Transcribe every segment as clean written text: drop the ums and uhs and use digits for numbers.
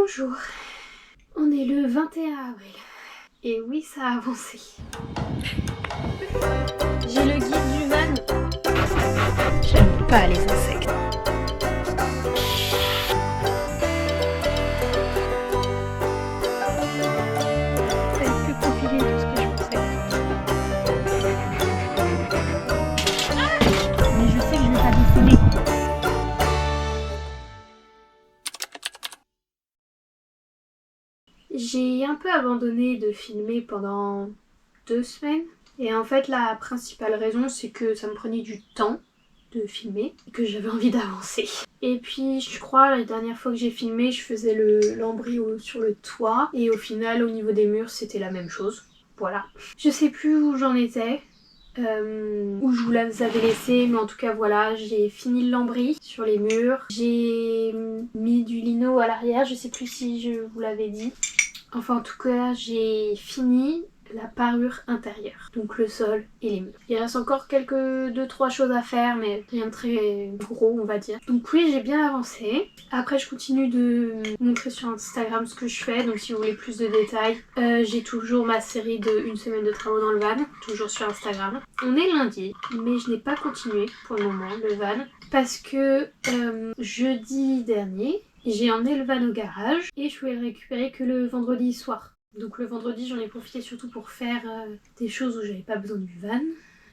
Bonjour, on est le 21 avril et oui ça a avancé. J'ai le guide du van. J'aime pas les insectes. C'est plus compliqué que ce que je pensais. Mais je sais que je vais pas décider. J'ai un peu abandonné de filmer pendant 2 semaines. Et en fait la principale raison c'est que ça me prenait du temps de filmer et que j'avais envie d'avancer. Et puis je crois la dernière fois que j'ai filmé je faisais l'embris sur le toit et au final au niveau des murs c'était la même chose. Voilà. Je sais plus où j'en étais. Où je vous l'avais laissé, mais en tout cas voilà, j'ai fini l'embris sur les murs. J'ai mis du lino à l'arrière, je sais plus si je vous l'avais dit. Enfin en tout cas j'ai fini la parure intérieure, donc le sol et les murs. Il reste encore quelques 2-3 choses à faire mais rien de très gros on va dire. Donc oui j'ai bien avancé. Après je continue de montrer sur Instagram ce que je fais, donc si vous voulez plus de détails, j'ai toujours ma série de 1 semaine de travaux dans le van, toujours sur Instagram. On est lundi mais je n'ai pas continué pour le moment le van parce que jeudi dernier j'ai emmené le van au garage et je voulais le récupérer que le vendredi soir. Donc le vendredi j'en ai profité surtout pour faire des choses où j'avais pas besoin du van.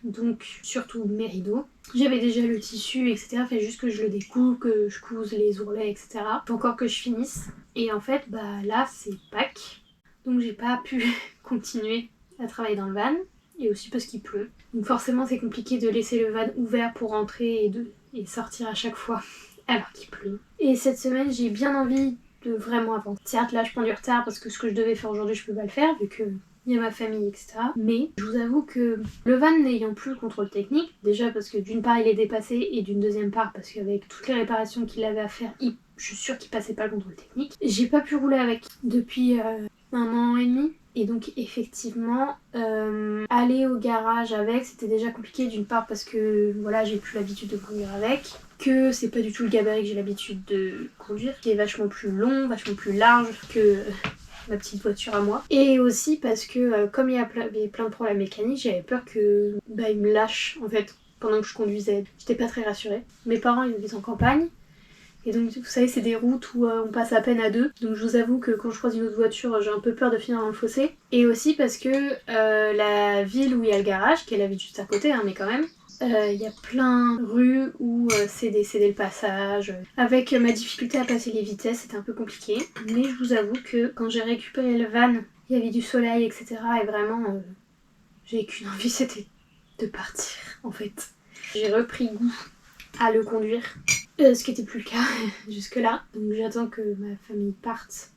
Donc surtout mes rideaux. J'avais déjà le tissu etc. Fait juste que je le découpe, que je couse les ourlets etc. Faut encore que je finisse. Et en fait bah là c'est Pâques. Donc j'ai pas pu continuer à travailler dans le van. Et aussi parce qu'il pleut. Donc forcément c'est compliqué de laisser le van ouvert pour rentrer et sortir à chaque fois alors qu'il pleut. Et cette semaine j'ai bien envie de vraiment avancer. Certes là je prends du retard parce que ce que je devais faire aujourd'hui je peux pas le faire vu que il y a ma famille etc. Mais je vous avoue que le van n'ayant plus le contrôle technique, déjà parce que d'une part il est dépassé et d'une deuxième part parce qu'avec toutes les réparations qu'il avait à faire, je suis sûre qu'il passait pas le contrôle technique. J'ai pas pu rouler avec depuis 1 an et demi. Et donc effectivement, aller au garage avec c'était déjà compliqué d'une part parce que voilà j'ai plus l'habitude de conduire avec, que c'est pas du tout le gabarit que j'ai l'habitude de conduire, qui est vachement plus long, vachement plus large que ma petite voiture à moi. Et aussi parce que comme il y avait plein de problèmes mécaniques, j'avais peur que il me lâche en fait pendant que je conduisais. J'étais pas très rassurée. Mes parents ils habitent en campagne. Et donc vous savez c'est des routes où on passe à peine à 2. Donc je vous avoue que quand je croise une autre voiture j'ai un peu peur de finir dans le fossé. Et aussi parce que la ville où il y a le garage, qui est la ville juste à côté mais quand même, il y a plein de rues où c'est le passage. Avec ma difficulté à passer les vitesses c'était un peu compliqué. Mais je vous avoue que quand j'ai récupéré le van, il y avait du soleil etc. Et vraiment j'avais qu'une envie, c'était de partir en fait. J'ai repris goût à le conduire. Ce qui n'était plus le cas jusque là. Donc j'attends que ma famille parte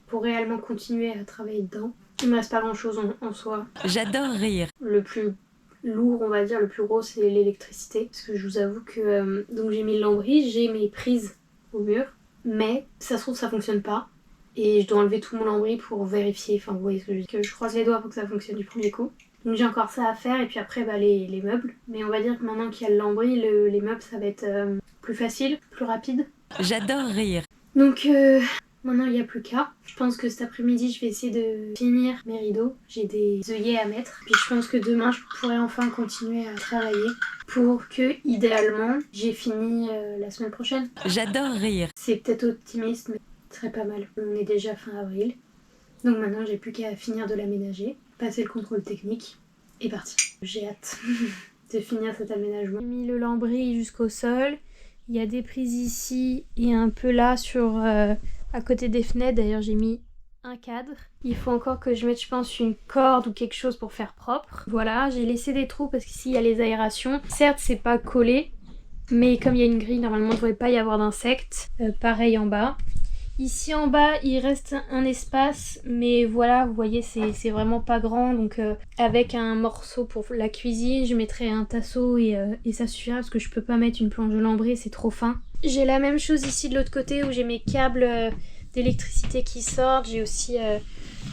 pour réellement continuer à travailler dedans. Il me reste pas grand chose en soi. J'adore rire. Le plus lourd on va dire, le plus gros c'est l'électricité. Parce que je vous avoue que donc j'ai mis l'embris, j'ai mes prises au mur. Mais ça se trouve ça fonctionne pas. Et je dois enlever tout mon lambris pour vérifier. Enfin vous voyez ce que je dis. Que je croise les doigts pour que ça fonctionne du premier coup. Donc j'ai encore ça à faire et puis après les meubles. Mais on va dire que maintenant qu'il y a le lambris, les meubles ça va être plus facile, plus rapide. J'adore rire. Donc maintenant il n'y a plus qu'à. Je pense que cet après-midi je vais essayer de finir mes rideaux. J'ai des œillets à mettre. Puis je pense que demain je pourrai enfin continuer à travailler pour que idéalement j'ai fini la semaine prochaine. J'adore rire. C'est peut-être optimiste mais ce serait pas mal. On est déjà fin avril. Donc maintenant j'ai plus qu'à finir de l'aménager, passer le contrôle technique et partir. J'ai hâte de finir cet aménagement. J'ai mis le lambris jusqu'au sol. Il y a des prises ici et un peu là sur à côté des fenêtres. D'ailleurs j'ai mis un cadre. Il faut encore que je mette je pense une corde ou quelque chose pour faire propre. Voilà, j'ai laissé des trous parce qu'ici il y a les aérations. Certes c'est pas collé, mais comme il y a une grille normalement il ne devrait pas y avoir d'insectes. Pareil en bas. Ici en bas il reste un espace mais voilà vous voyez c'est vraiment pas grand donc avec un morceau pour la cuisine je mettrai un tasseau et ça suffira parce que je peux pas mettre une planche de lambris c'est trop fin. J'ai la même chose ici de l'autre côté où j'ai mes câbles d'électricité qui sortent. J'ai aussi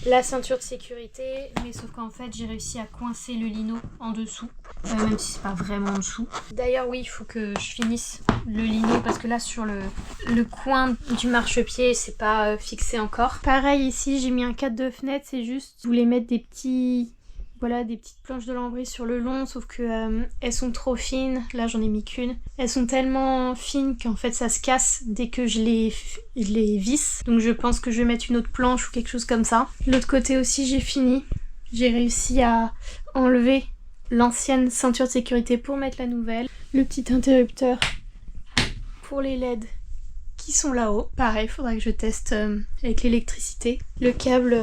la ceinture de sécurité, mais sauf qu'en fait j'ai réussi à coincer le lino en dessous, même si c'est pas vraiment en dessous. D'ailleurs oui, il faut que je finisse le lino parce que là sur le coin du marchepied c'est pas fixé encore. Pareil ici, j'ai mis un cadre de fenêtre, c'est juste je voulais mettre des petites planches de lambris sur le long, sauf que elles sont trop fines. Là j'en ai mis qu'une. Elles sont tellement fines qu'en fait ça se casse dès que je les visse. Donc je pense que je vais mettre une autre planche ou quelque chose comme ça. L'autre côté aussi j'ai fini. J'ai réussi à enlever l'ancienne ceinture de sécurité pour mettre la nouvelle. Le petit interrupteur pour les LED qui sont là-haut. Pareil, faudra que je teste avec l'électricité. Le câble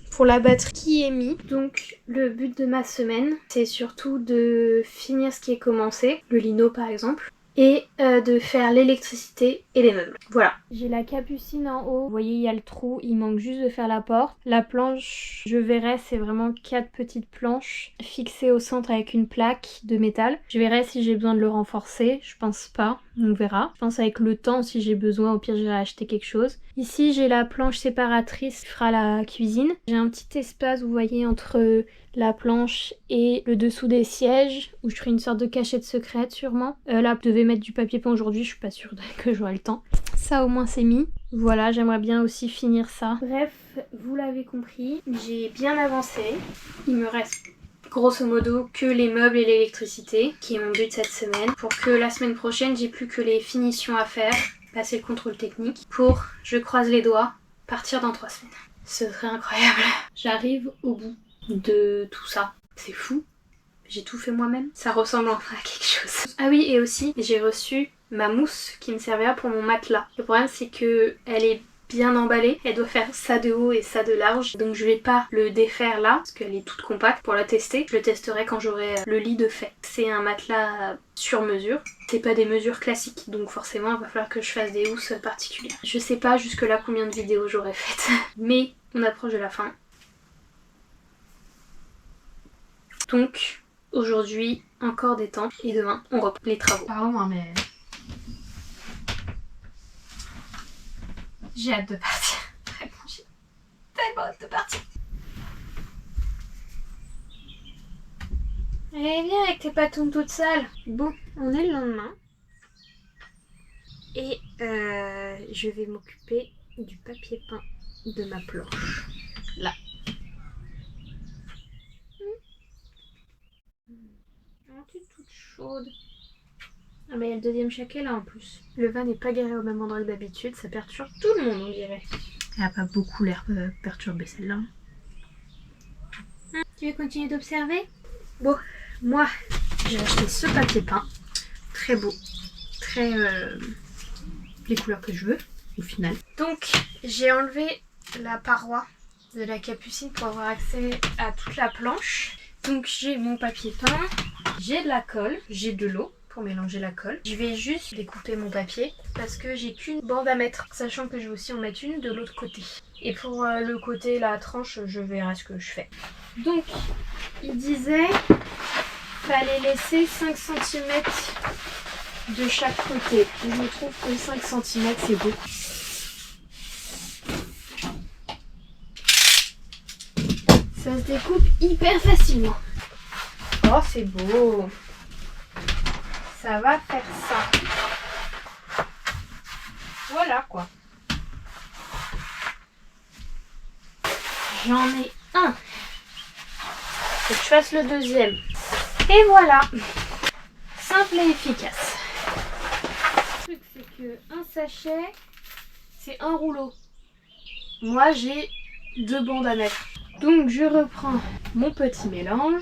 pour la batterie qui est mis. Donc le but de ma semaine, c'est surtout de finir ce qui est commencé, le lino par exemple, et de faire l'électricité et les meubles. Voilà. J'ai la capucine en haut. Vous voyez, il y a le trou, il manque juste de faire la porte. La planche, je verrai, c'est vraiment 4 petites planches fixées au centre avec une plaque de métal. Je verrai si j'ai besoin de le renforcer. Je pense pas, on verra. Je pense avec le temps, si j'ai besoin, au pire j'irai acheter quelque chose. Ici, j'ai la planche séparatrice qui fera la cuisine. J'ai un petit espace, vous voyez, entre la planche et le dessous des sièges où je ferai une sorte de cachette secrète sûrement. Là, je devais mettre du papier peint aujourd'hui, je suis pas sûre que j'aurai le temps. Ça au moins c'est mis. Voilà, j'aimerais bien aussi finir ça. Bref, vous l'avez compris, j'ai bien avancé. Il me reste grosso modo que les meubles et l'électricité, qui est mon but cette semaine, pour que la semaine prochaine j'ai plus que les finitions à faire, passer le contrôle technique, pour, je croise les doigts, partir dans 3 semaines. Ce serait incroyable. J'arrive au bout de tout ça. C'est fou. J'ai tout fait moi-même. Ça ressemble enfin à quelque chose. Ah oui, et aussi, j'ai reçu ma mousse qui me servira pour mon matelas. Le problème, c'est que elle est bien emballée. Elle doit faire ça de haut et ça de large. Donc je vais pas le défaire là, parce qu'elle est toute compacte pour la tester. Je le testerai quand j'aurai le lit de fait. C'est un matelas sur mesure. C'est pas des mesures classiques, donc forcément il va falloir que je fasse des housses particulières. Je sais pas jusque là combien de vidéos j'aurai faites, mais on approche de la fin. Donc aujourd'hui, encore des temps, et demain on reprend les travaux. Pardon, hein, mais... J'ai hâte de partir. Vraiment, j'ai tellement hâte de partir. Allez, viens avec tes patounes toutes sales. Bon, on est le lendemain. Et je vais m'occuper du papier peint de ma planche. Là. Oh, tu es toute chaude. Ah mais il y a le deuxième chaquet là en plus. Le vin n'est pas garé au même endroit que d'habitude, ça perturbe tout le monde on dirait. Elle a pas beaucoup l'air perturbée celle-là. Tu veux continuer d'observer? Bon, moi j'ai acheté ce papier peint. Très beau. Très... les couleurs que je veux au final. Donc j'ai enlevé la paroi de la capucine pour avoir accès à toute la planche. Donc j'ai mon papier peint, j'ai de la colle, j'ai de l'eau pour mélanger la colle. Je vais juste découper mon papier parce que j'ai qu'une bande à mettre, sachant que je vais aussi en mettre une de l'autre côté. Et pour le côté, la tranche, je verrai ce que je fais. Donc, il disait fallait laisser 5 cm de chaque côté. Je trouve que 5 cm c'est beaucoup. Ça se découpe hyper facilement. Oh, c'est beau. Ça va faire ça. Voilà quoi. J'en ai un. Faut que je fasse le deuxième. Et voilà. Simple et efficace. Le truc c'est que un sachet, c'est un rouleau. Moi j'ai 2 bandes à mettre. Donc je reprends mon petit mélange.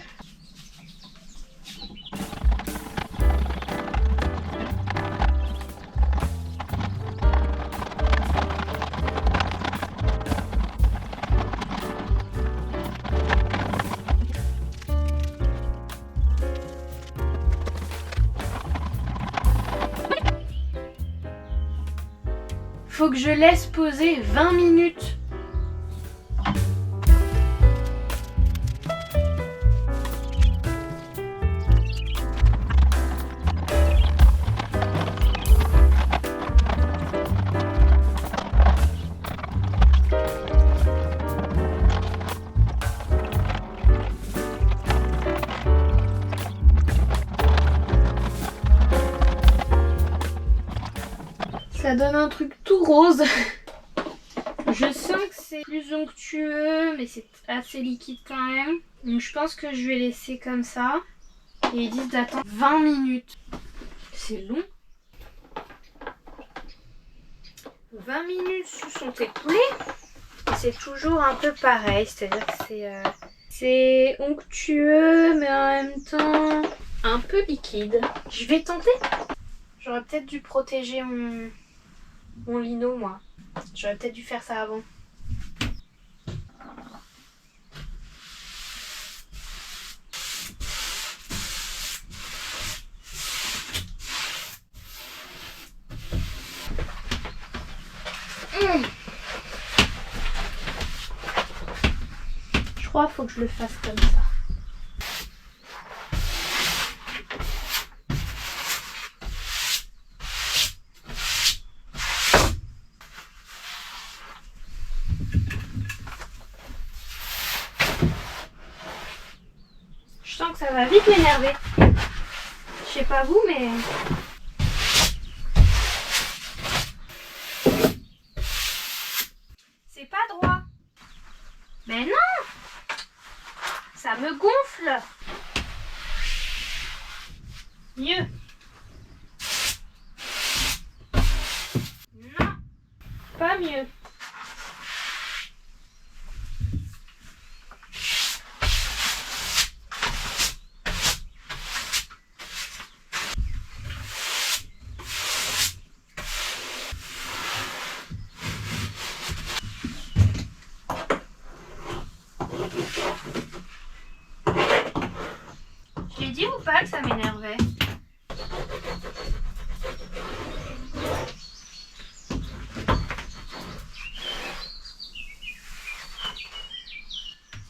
Faut que je laisse poser 20 minutes. Ça donne un truc tout rose. Je sens que c'est plus onctueux, mais c'est assez liquide quand même. Donc je pense que je vais laisser comme ça. Et ils disent d'attendre 20 minutes. C'est long. 20 minutes se sont écoulées. Et c'est toujours un peu pareil. C'est-à-dire que c'est onctueux, mais en même temps un peu liquide. Je vais tenter. J'aurais peut-être dû protéger mon lino, moi. J'aurais peut-être dû faire ça avant. Je crois qu'il faut que je le fasse comme ça. Je sens que ça va vite m'énerver. Je sais pas vous, mais... C'est pas droit. Mais non! Ça me gonfle. Mieux. Non. Pas mieux. J'ai dit ou pas que ça m'énervait?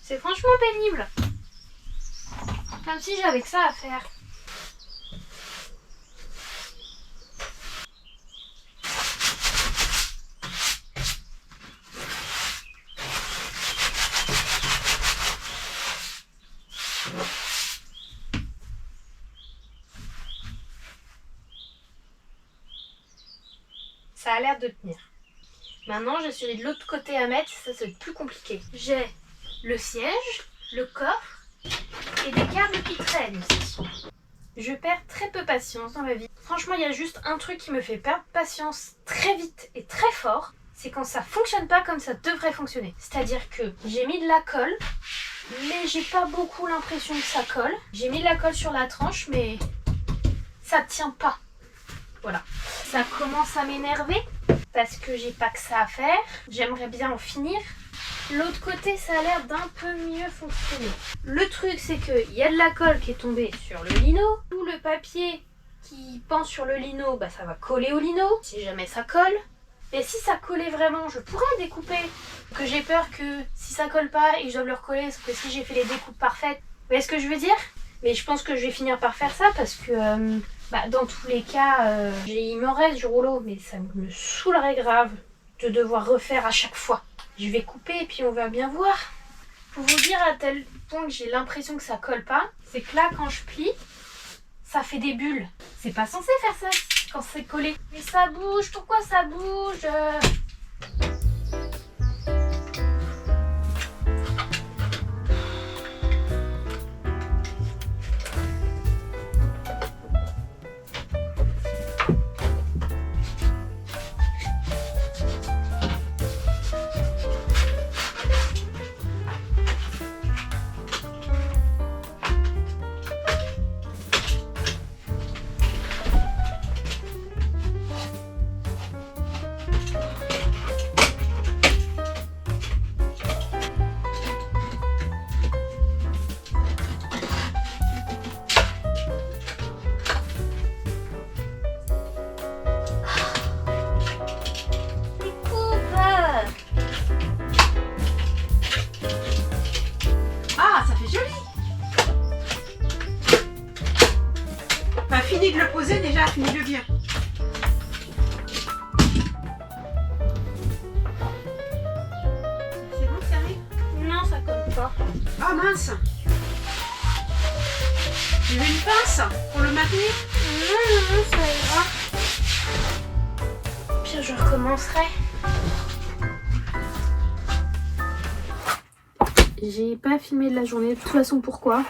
C'est franchement pénible. Comme si j'avais que ça à faire. Ça a l'air de tenir. Maintenant, j'ai celui de l'autre côté à mettre, ça c'est plus compliqué. J'ai le siège, le coffre et des câbles qui traînent aussi. Je perds très peu patience dans la vie. Franchement, il y a juste un truc qui me fait perdre patience très vite et très fort, c'est quand ça fonctionne pas comme ça devrait fonctionner. C'est-à-dire que j'ai mis de la colle, mais j'ai pas beaucoup l'impression que ça colle. J'ai mis de la colle sur la tranche, mais ça tient pas. Voilà. Ça commence à m'énerver parce que j'ai pas que ça à faire. J'aimerais bien en finir. L'autre côté, ça a l'air d'un peu mieux fonctionner. Le truc, c'est qu'il y a de la colle qui est tombée sur le lino. Tout le papier qui pend sur le lino, bah, ça va coller au lino, si jamais ça colle. Et si ça collait vraiment, je pourrais découper. Que j'ai peur que si ça colle pas et que je dois le recoller, parce que si j'ai fait les découpes parfaites, vous voyez ce que je veux dire? Mais je pense que je vais finir par faire ça parce que dans tous les cas, il me reste du rouleau, mais ça me saoulerait grave de devoir refaire à chaque fois. Je vais couper et puis on va bien voir. Pour vous dire à tel point que j'ai l'impression que ça colle pas, c'est que là quand je plie, ça fait des bulles. C'est pas censé faire ça quand c'est collé. Mais ça bouge, pourquoi ça bouge? Fini de le poser déjà, fini de le bien. C'est bon, ça arrive? Non, ça colle pas. Ah mince! J'ai vu une pince pour le maintenir. Non, ça ira. Puis commencerai. J'ai pas filmé de la journée. De toute façon, pourquoi?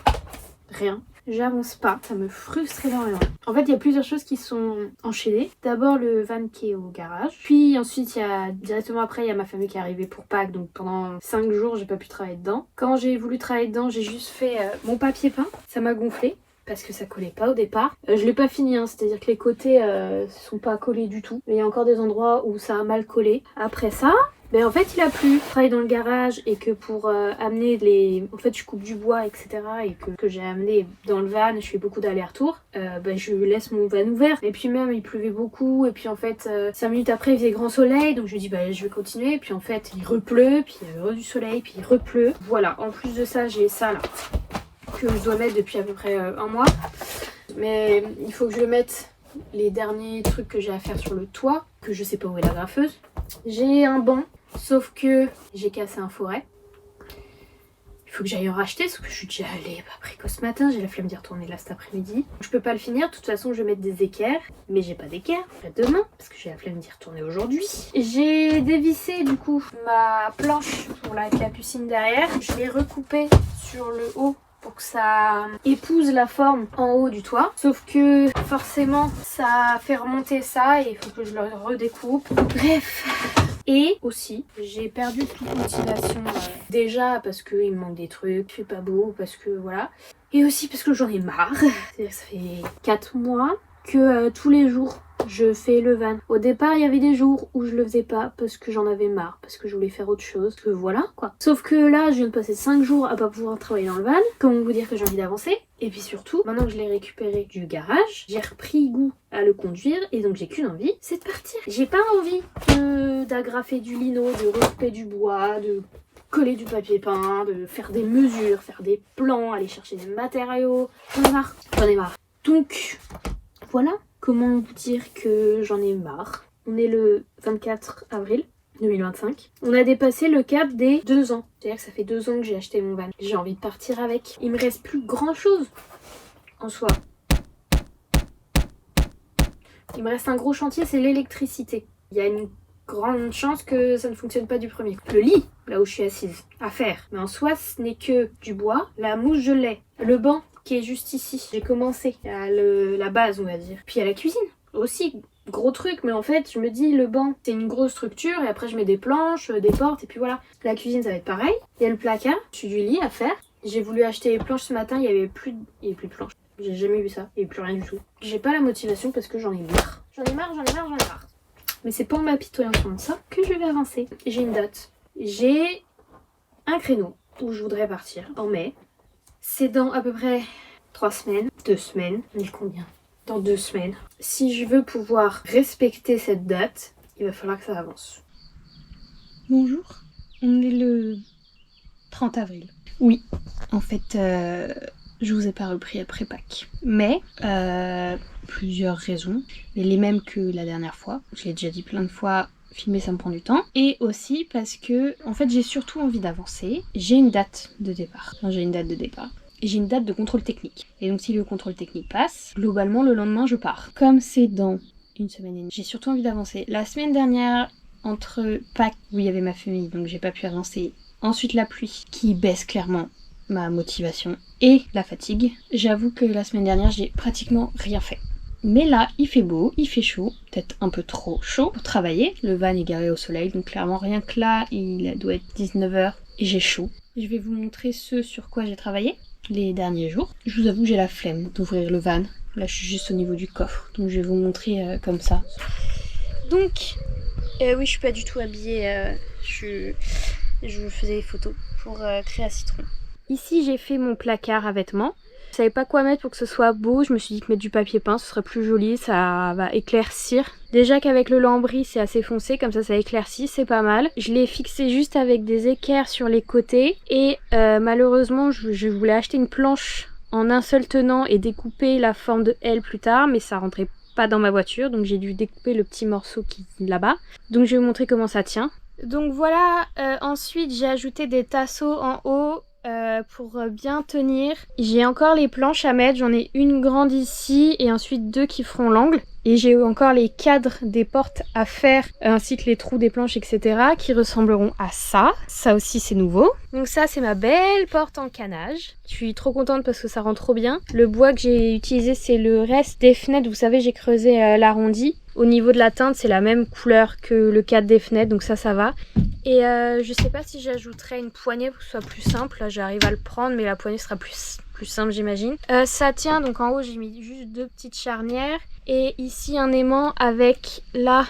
Rien. J'avance pas, ça me frustre énormément. En fait, il y a plusieurs choses qui sont enchaînées. D'abord le van qui est au garage. Puis ensuite, directement après, il y a ma famille qui est arrivée pour Pâques. Donc pendant 5 jours, j'ai pas pu travailler dedans. Quand j'ai voulu travailler dedans, j'ai juste fait mon papier peint. Ça m'a gonflé parce que ça collait pas au départ. Je l'ai pas fini, hein, c'est-à-dire que les côtés sont pas collés du tout. Mais il y a encore des endroits où ça a mal collé. Après ça... Ben en fait il a plu, je travaille dans le garage et que pour amener les... En fait je coupe du bois etc. et que j'ai amené dans le van, je fais beaucoup d'allers-retours, ben je laisse mon van ouvert. Et puis même il pleuvait beaucoup et puis en fait 5 minutes après il faisait grand soleil donc je me dis bah je vais continuer. Et puis en fait il repleut, puis il y a du soleil, puis il repleut. Voilà, en plus de ça j'ai ça là que je dois mettre depuis à peu près un mois. Mais il faut que je le mette les derniers trucs que j'ai à faire sur le toit, que je sais pas où est la graffeuse. J'ai un banc, sauf que j'ai cassé un forêt. Il faut que j'aille en racheter, parce que je suis déjà allée précoce ce matin, j'ai la flemme d'y retourner là cet après-midi. Je peux pas le finir, de toute façon je vais mettre des équerres, mais j'ai pas d'équerres, je ferai demain, parce que j'ai la flemme d'y retourner aujourd'hui. J'ai dévissé du coup ma planche pour la capucine derrière, je l'ai recoupée sur le haut pour que ça épouse la forme en haut du toit. Sauf que forcément ça fait remonter ça et il faut que je le redécoupe. Bref. Et aussi j'ai perdu toute motivation déjà parce qu'il me manque des trucs, c'est pas beau, parce que voilà. Et aussi parce que j'en ai marre. C'est-à-dire que ça fait 4 mois que tous les jours je fais le van. Au départ il y avait des jours où je le faisais pas parce que j'en avais marre, parce que je voulais faire autre chose, que voilà quoi. Sauf que là je viens de passer 5 jours à pas pouvoir travailler dans le van. Comment vous dire que j'ai envie d'avancer? Et puis surtout, maintenant que je l'ai récupéré du garage, j'ai repris goût à le conduire et donc j'ai qu'une envie, c'est de partir. J'ai pas envie d'agrafer du lino, de recouper du bois, de coller du papier peint, de faire des mesures, faire des plans, aller chercher des matériaux. J'en ai marre. J'en ai marre. Donc voilà. Comment vous dire que j'en ai marre. On est le 24 avril 2025. On a dépassé le cap des 2 ans. C'est-à-dire que ça fait 2 ans que j'ai acheté mon van. J'ai envie de partir avec. Il me reste plus grand chose en soi. Il me reste un gros chantier, c'est l'électricité. Il y a une grande chance que ça ne fonctionne pas du premier coup. Le lit, là où je suis assise, à faire. Mais en soi, ce n'est que du bois. La mouche, je l'ai. Le banc, qui est juste ici. J'ai commencé à la base, on va dire. Puis à la cuisine aussi, gros truc, mais en fait, je me dis, le banc, c'est une grosse structure, et après je mets des planches, des portes, et puis voilà. La cuisine, ça va être pareil. Il y a le placard, j'ai du lit à faire. J'ai voulu acheter les planches ce matin, il y avait plus de planches. J'ai jamais vu ça, il n'y avait plus rien du tout. J'ai pas la motivation parce que j'en ai marre. J'en ai marre. Mais c'est pas en m'apitoyant sur ça que je vais avancer. J'ai une date. J'ai un créneau où je voudrais partir en mai. C'est dans à peu près 3 semaines, 2 semaines, on est combien? Dans 2 semaines. Si je veux pouvoir respecter cette date, il va falloir que ça avance. Bonjour, on est le 30 avril. Oui, en fait, je vous ai pas repris après Pâques. Mais, plusieurs raisons, mais les mêmes que la dernière fois. Je l'ai déjà dit plein de fois, filmer ça me prend du temps. Et aussi parce que, en fait, j'ai surtout envie d'avancer. J'ai une date de départ. Enfin, j'ai une date de départ. Et j'ai une date de contrôle technique. Et donc si le contrôle technique passe, globalement le lendemain je pars. Comme c'est dans une semaine et demie, j'ai surtout envie d'avancer. La semaine dernière, entre Pâques où il y avait ma famille, donc j'ai pas pu avancer. Ensuite la pluie qui baisse clairement ma motivation et la fatigue. J'avoue que la semaine dernière j'ai pratiquement rien fait. Mais là, il fait beau, il fait chaud, peut-être un peu trop chaud pour travailler. Le van est garé au soleil, donc clairement rien que là, il doit être 19h et j'ai chaud. Je vais vous montrer ce sur quoi j'ai travaillé les derniers jours. Je vous avoue que j'ai la flemme d'ouvrir le van. Là, je suis juste au niveau du coffre, donc je vais vous montrer comme ça. Donc, oui, je suis pas du tout habillée. Je vous faisais des photos pour Créa Citron. Ici, j'ai fait mon placard à vêtements. Je savais pas quoi mettre pour que ce soit beau. Je me suis dit que mettre du papier peint, ce serait plus joli, ça va éclaircir. Déjà qu'avec le lambris, c'est assez foncé, comme ça éclaircit, c'est pas mal. Je l'ai fixé juste avec des équerres sur les côtés. Et malheureusement, je voulais acheter une planche en un seul tenant et découper la forme de L plus tard, mais ça rentrait pas dans ma voiture, donc j'ai dû découper le petit morceau qui est là-bas. Donc je vais vous montrer comment ça tient. Donc voilà, ensuite j'ai ajouté des tasseaux en haut. Pour bien tenir. J'ai encore les planches à mettre, j'en ai une grande ici et ensuite 2 qui feront l'angle. Et j'ai encore les cadres des portes à faire, ainsi que les trous des planches, etc. qui ressembleront à ça. Ça aussi c'est nouveau. Donc ça c'est ma belle porte en canage. Je suis trop contente parce que ça rend trop bien. Le bois que j'ai utilisé c'est le reste des fenêtres. Vous savez j'ai creusé l'arrondi. Au niveau de la teinte c'est la même couleur que le cadre des fenêtres, donc ça va. Et je sais pas si j'ajouterai une poignée pour que ce soit plus simple. Là j'arrive à le prendre mais la poignée sera plus simple j'imagine. Ça tient, donc en haut j'ai mis juste 2 petites charnières. Et ici un aimant avec là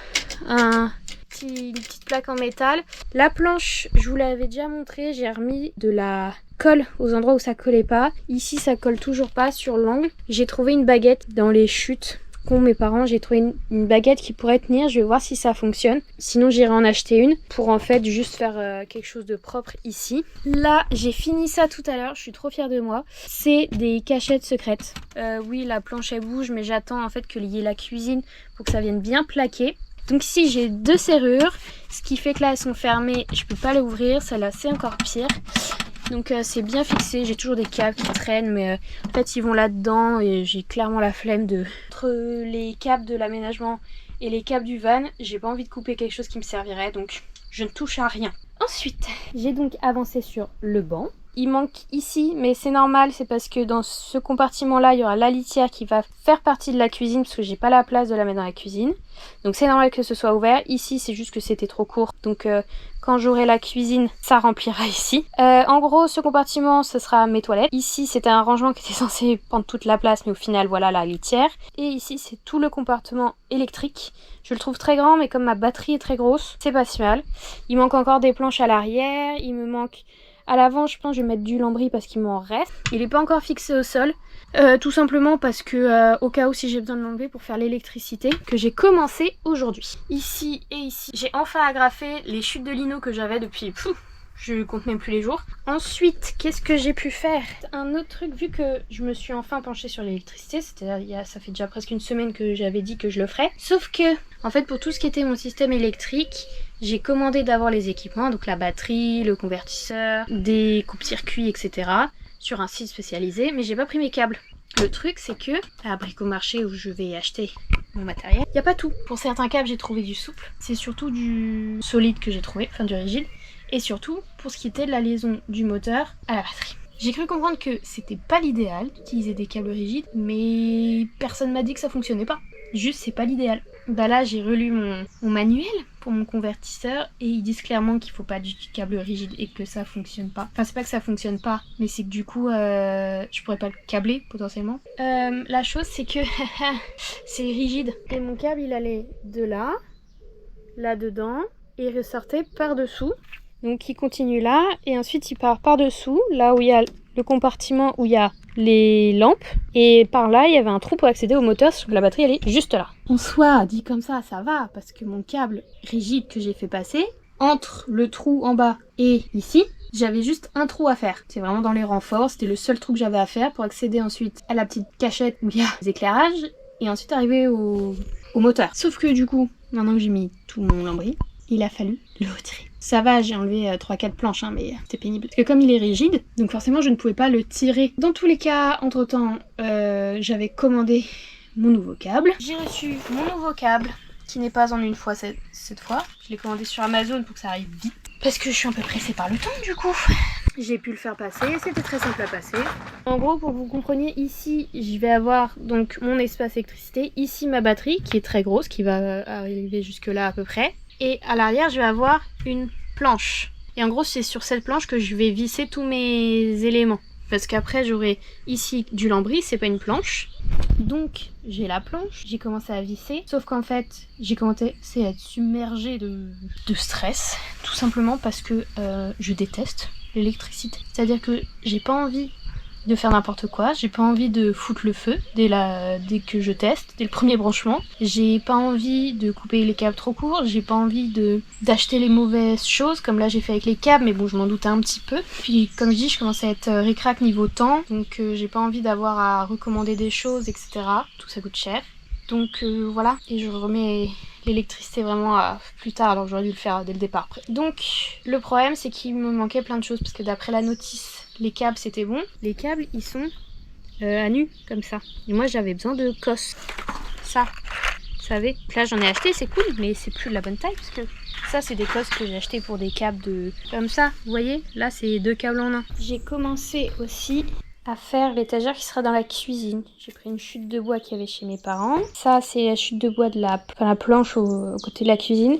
une petite plaque en métal. La planche, je vous l'avais déjà montré, j'ai remis de la colle aux endroits où ça collait pas. Ici ça colle toujours pas sur l'angle. J'ai trouvé une baguette dans les chutes qu'ont mes parents, j'ai trouvé une baguette qui pourrait tenir, je vais voir si ça fonctionne. Sinon j'irai en acheter une pour en fait juste faire quelque chose de propre ici. Là j'ai fini ça tout à l'heure, je suis trop fière de moi. C'est des cachettes secrètes. Oui la planche elle bouge mais j'attends en fait qu'il y ait la cuisine pour que ça vienne bien plaquer. Donc ici j'ai 2 serrures, ce qui fait que là elles sont fermées, je peux pas les ouvrir, celle-là c'est encore pire. Donc c'est bien fixé, j'ai toujours des câbles qui traînent mais en fait ils vont là-dedans et j'ai clairement la flemme de... Entre les câbles de l'aménagement et les câbles du van, j'ai pas envie de couper quelque chose qui me servirait donc je ne touche à rien. Ensuite, j'ai donc avancé sur le banc. Il manque ici, mais c'est normal, c'est parce que dans ce compartiment-là, il y aura la litière qui va faire partie de la cuisine parce que j'ai pas la place de la mettre dans la cuisine. Donc c'est normal que ce soit ouvert. Ici, c'est juste que c'était trop court. Donc quand j'aurai la cuisine, ça remplira ici. En gros, ce compartiment, ce sera mes toilettes. Ici, c'était un rangement qui était censé prendre toute la place, mais au final, voilà la litière. Et ici, c'est tout le compartiment électrique. Je le trouve très grand, mais comme ma batterie est très grosse, c'est pas si mal. Il manque encore des planches à l'arrière. Il me manque... À l'avant, je pense que je vais mettre du lambris parce qu'il m'en reste. Il n'est pas encore fixé au sol. Tout simplement parce que au cas où si j'ai besoin de l'enlever pour faire l'électricité que j'ai commencé aujourd'hui. Ici et ici, j'ai enfin agrafé les chutes de lino que j'avais depuis... je compte même plus les jours. Ensuite, qu'est-ce que j'ai pu faire? Un autre truc, vu que je me suis enfin penchée sur l'électricité, c'est-à-dire ça fait déjà presque une semaine que j'avais dit que je le ferais. Sauf que, en fait, pour tout ce qui était mon système électrique, j'ai commandé d'avoir les équipements, donc la batterie, le convertisseur, des coupes-circuits, etc. sur un site spécialisé, mais j'ai pas pris mes câbles. Le truc, c'est que à Bricomarché où je vais acheter mon matériel, il n'y a pas tout. Pour certains câbles, j'ai trouvé du souple. C'est surtout du solide que j'ai trouvé, enfin du rigide. Et surtout, pour ce qui était de la liaison du moteur à la batterie. J'ai cru comprendre que c'était pas l'idéal d'utiliser des câbles rigides, mais personne m'a dit que ça fonctionnait pas. Juste, c'est pas l'idéal. Bah là, j'ai relu mon manuel pour mon convertisseur et ils disent clairement qu'il faut pas du câble rigide et que ça fonctionne pas. Enfin, c'est pas que ça fonctionne pas, mais c'est que du coup, je pourrais pas le câbler potentiellement. La chose, c'est que c'est rigide. Et mon câble, il allait de là-dedans, et il ressortait par-dessous. Donc il continue là, et ensuite il part par-dessous, là où il y a le compartiment où il y a les lampes. Et par là, il y avait un trou pour accéder au moteur, sauf que la batterie, elle est juste là. En soi, dit comme ça va, parce que mon câble rigide que j'ai fait passer, entre le trou en bas et ici, j'avais juste un trou à faire. C'est vraiment dans les renforts, c'était le seul trou que j'avais à faire pour accéder ensuite à la petite cachette où il y a les éclairages, et ensuite arriver au moteur. Sauf que du coup, maintenant que j'ai mis tout mon lambris, il a fallu le retirer. Ça va, j'ai enlevé 3-4 planches, hein, mais c'est pénible. Parce que comme il est rigide, donc forcément je ne pouvais pas le tirer. Dans tous les cas, entre-temps, j'avais commandé mon nouveau câble. J'ai reçu mon nouveau câble, qui n'est pas en une fois cette fois. Je l'ai commandé sur Amazon pour que ça arrive vite. Parce que je suis un peu pressée par le temps, du coup. J'ai pu le faire passer, c'était très simple à passer. En gros, pour que vous compreniez, ici, je vais avoir donc mon espace électricité. Ici, ma batterie, qui est très grosse, qui va arriver jusque là à peu près. Et à l'arrière, je vais avoir une planche. Et en gros, c'est sur cette planche que je vais visser tous mes éléments. Parce qu'après, j'aurai ici du lambris, c'est pas une planche. Donc, j'ai la planche, j'ai commencé à visser. Sauf qu'en fait, j'ai commencé à être submergée de stress. Tout simplement parce que je déteste l'électricité. C'est-à-dire que j'ai pas envie de faire n'importe quoi, j'ai pas envie de foutre le feu dès que je teste, dès le premier branchement. J'ai pas envie de couper les câbles trop courts, j'ai pas envie d'acheter les mauvaises choses comme là j'ai fait avec les câbles, mais bon je m'en doutais un petit peu. Puis comme je dis, je commence à être ric-rac niveau temps, donc j'ai pas envie d'avoir à recommander des choses, etc. Tout ça coûte cher. Donc voilà, et je remets l'électricité vraiment à plus tard, alors j'aurais dû le faire dès le départ. Donc le problème c'est qu'il me manquait plein de choses, parce que d'après la notice, les câbles c'était bon. Les câbles ils sont à nu, comme ça. Et moi j'avais besoin de cosse. Ça. Vous savez, donc là j'en ai acheté, c'est cool, mais c'est plus de la bonne taille parce que ça c'est des cosses que j'ai acheté pour des câbles de comme ça, vous voyez, là c'est 2 câbles en un. J'ai commencé aussi à faire l'étagère qui sera dans la cuisine. J'ai pris une chute de bois qu'il y avait chez mes parents. Ça c'est la chute de bois de la planche au côté de la cuisine.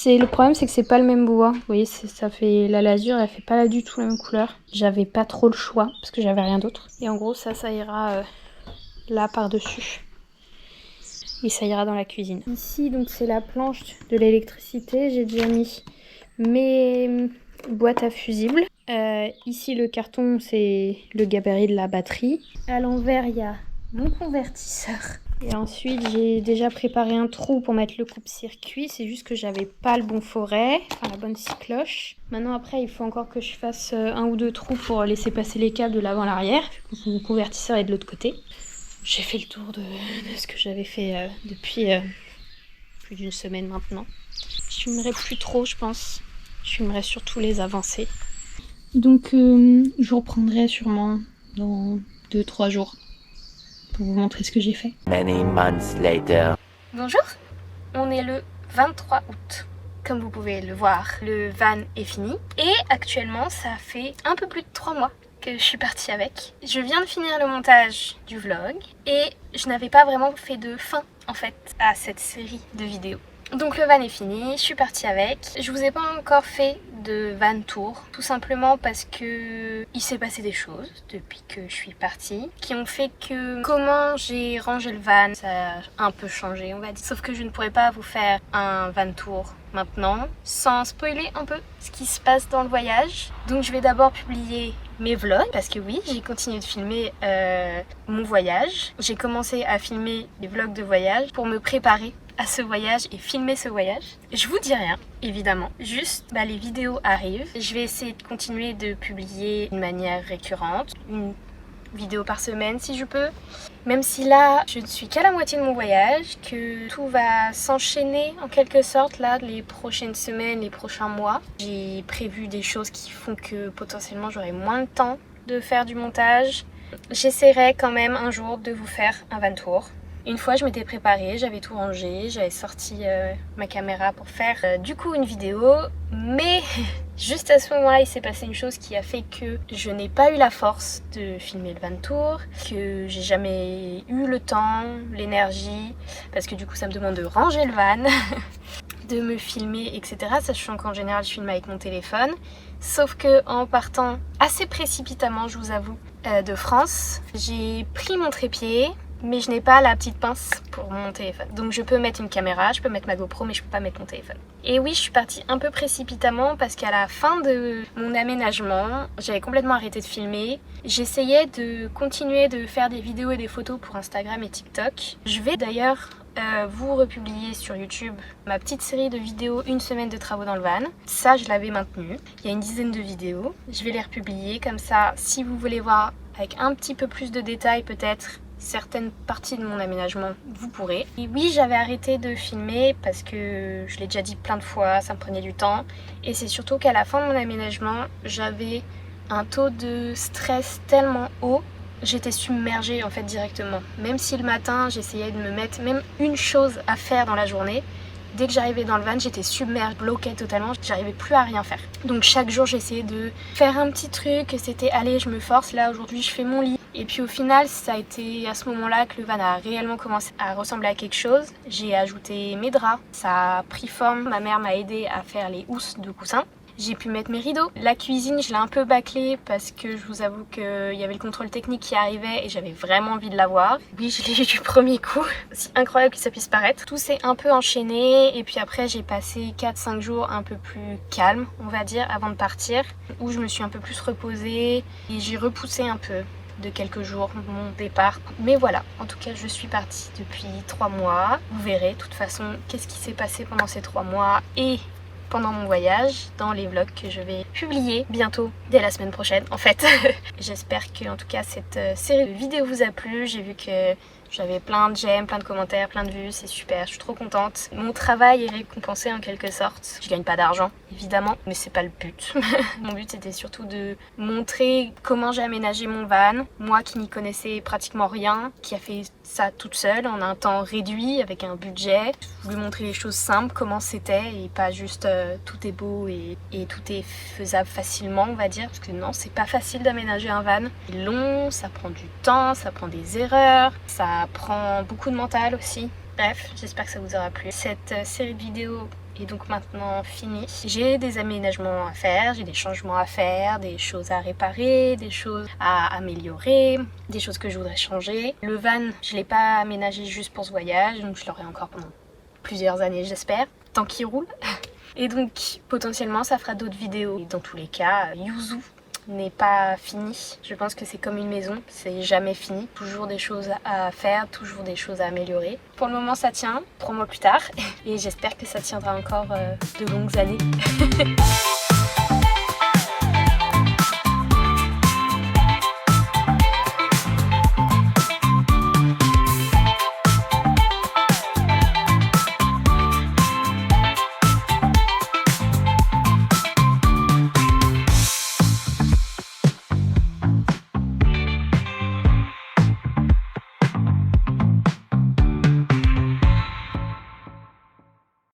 Le problème c'est que c'est pas le même bois. Vous voyez, ça fait la lasure, elle fait pas là du tout la même couleur. J'avais pas trop le choix parce que j'avais rien d'autre. Et en gros ça ira là par-dessus. Et ça ira dans la cuisine. Ici donc c'est la planche de l'électricité. J'ai déjà mis mes boîtes à fusibles. Ici le carton c'est le gabarit de la batterie. À l'envers il y a mon convertisseur. Et ensuite j'ai déjà préparé un trou pour mettre le coupe-circuit. C'est juste que j'avais pas le bon forêt, enfin la bonne scie cloche. Maintenant après il faut encore que je fasse un ou deux trous pour laisser passer les câbles de l'avant à l'arrière. Mon convertisseur est de l'autre côté. J'ai fait le tour de ce que j'avais fait depuis plus d'une semaine maintenant. Je filmerai plus trop je pense. Je filmerai surtout les avancées. Donc je reprendrai sûrement dans 2-3 jours pour vous montrer ce que j'ai fait. Many months later. Bonjour, on est le 23 août. Comme vous pouvez le voir, le van est fini. Et actuellement, ça fait un peu plus de 3 mois que je suis partie avec. Je viens de finir le montage du vlog et je n'avais pas vraiment fait de fin en fait à cette série de vidéos. Donc le van est fini, je suis partie avec. Je vous ai pas encore fait de van tour, tout simplement parce que il s'est passé des choses depuis que je suis partie qui ont fait que comment j'ai rangé le van, ça a un peu changé on va dire. Sauf que je ne pourrais pas vous faire un van tour maintenant sans spoiler un peu ce qui se passe dans le voyage. Donc je vais d'abord publier mes vlogs parce que oui, j'ai continué de filmer mon voyage. J'ai commencé à filmer les vlogs de voyage pour me préparer à ce voyage et filmer ce voyage. Je vous dis rien, évidemment. Juste, les vidéos arrivent. Je vais essayer de continuer de publier d'une manière récurrente. Une vidéo par semaine si je peux. Même si là, je ne suis qu'à la moitié de mon voyage, que tout va s'enchaîner en quelque sorte là, les prochaines semaines, les prochains mois. J'ai prévu des choses qui font que potentiellement j'aurai moins de temps de faire du montage. J'essaierai quand même un jour de vous faire un van tour. Une fois je m'étais préparée, j'avais tout rangé, j'avais sorti ma caméra pour faire du coup une vidéo, mais juste à ce moment-là il s'est passé une chose qui a fait que je n'ai pas eu la force de filmer le van tour, que j'ai jamais eu le temps, l'énergie, parce que du coup ça me demande de ranger le van, de me filmer etc. Sachant qu'en général je filme avec mon téléphone, sauf que en partant assez précipitamment je vous avoue de France, j'ai pris mon trépied. Mais je n'ai pas la petite pince pour mon téléphone. Donc je peux mettre une caméra, je peux mettre ma GoPro, mais je peux pas mettre mon téléphone. Et oui, je suis partie un peu précipitamment parce qu'à la fin de mon aménagement, j'avais complètement arrêté de filmer. J'essayais de continuer de faire des vidéos et des photos pour Instagram et TikTok. Je vais d'ailleurs vous republier sur YouTube ma petite série de vidéos 1 semaine de travaux dans le van. Ça, je l'avais maintenu. Il y a une dizaine de vidéos. Je vais les republier comme ça, si vous voulez voir avec un petit peu plus de détails peut-être certaines parties de mon aménagement, vous pourrez. Et oui, j'avais arrêté de filmer parce que je l'ai déjà dit plein de fois, ça me prenait du temps. Et c'est surtout qu'à la fin de mon aménagement, j'avais un taux de stress tellement haut, j'étais submergée en fait directement. Même si le matin, j'essayais de me mettre même une chose à faire dans la journée, dès que j'arrivais dans le van, j'étais submergée, bloquée totalement, j'arrivais plus à rien faire. Donc chaque jour, j'essayais de faire un petit truc, c'était allez, je me force, là aujourd'hui je fais mon lit. Et puis au final, ça a été à ce moment-là que le van a réellement commencé à ressembler à quelque chose. J'ai ajouté mes draps, ça a pris forme, ma mère m'a aidé à faire les housses de coussin. J'ai pu mettre mes rideaux. La cuisine, je l'ai un peu bâclée parce que je vous avoue qu'il y avait le contrôle technique qui arrivait et j'avais vraiment envie de l'avoir. Oui, je l'ai eu du premier coup. C'est incroyable que ça puisse paraître. Tout s'est un peu enchaîné et puis après j'ai passé 4-5 jours un peu plus calme, on va dire, avant de partir, où je me suis un peu plus reposée et j'ai repoussé un peu de quelques jours mon départ. Mais voilà, en tout cas je suis partie depuis 3 mois. Vous verrez de toute façon qu'est-ce qui s'est passé pendant ces 3 mois et pendant mon voyage dans les vlogs que je vais publier bientôt, dès la semaine prochaine en fait. J'espère que en tout cas cette série de vidéos vous a plu. J'ai vu que J'avais plein de j'aime, plein de commentaires, plein de vues, c'est super, je suis trop contente. Mon travail est récompensé en quelque sorte. Je gagne pas d'argent, évidemment, mais c'est pas le but. Mon but c'était surtout de montrer comment j'ai aménagé mon van, moi qui n'y connaissais pratiquement rien, qui a fait ça toute seule en un temps réduit avec un budget. Je voulais montrer les choses simples, comment c'était et pas juste tout est beau et tout est faisable facilement on va dire, parce que non c'est pas facile d'aménager un van. C'est long, ça prend du temps, ça prend des erreurs, ça prend beaucoup de mental aussi. Bref, j'espère que ça vous aura plu. Cette série de vidéos est donc maintenant finie. J'ai des aménagements à faire, j'ai des changements à faire, des choses à réparer, des choses à améliorer, des choses que je voudrais changer. Le van, je l'ai pas aménagé juste pour ce voyage, donc je l'aurai encore pendant plusieurs années j'espère, tant qu'il roule. Et donc potentiellement ça fera d'autres vidéos. Et dans tous les cas, Yuzu n'est pas fini. Je pense que c'est comme une maison, c'est jamais fini. Toujours des choses à faire, toujours des choses à améliorer. Pour le moment ça tient, 3 mois plus tard, et j'espère que ça tiendra encore de longues années.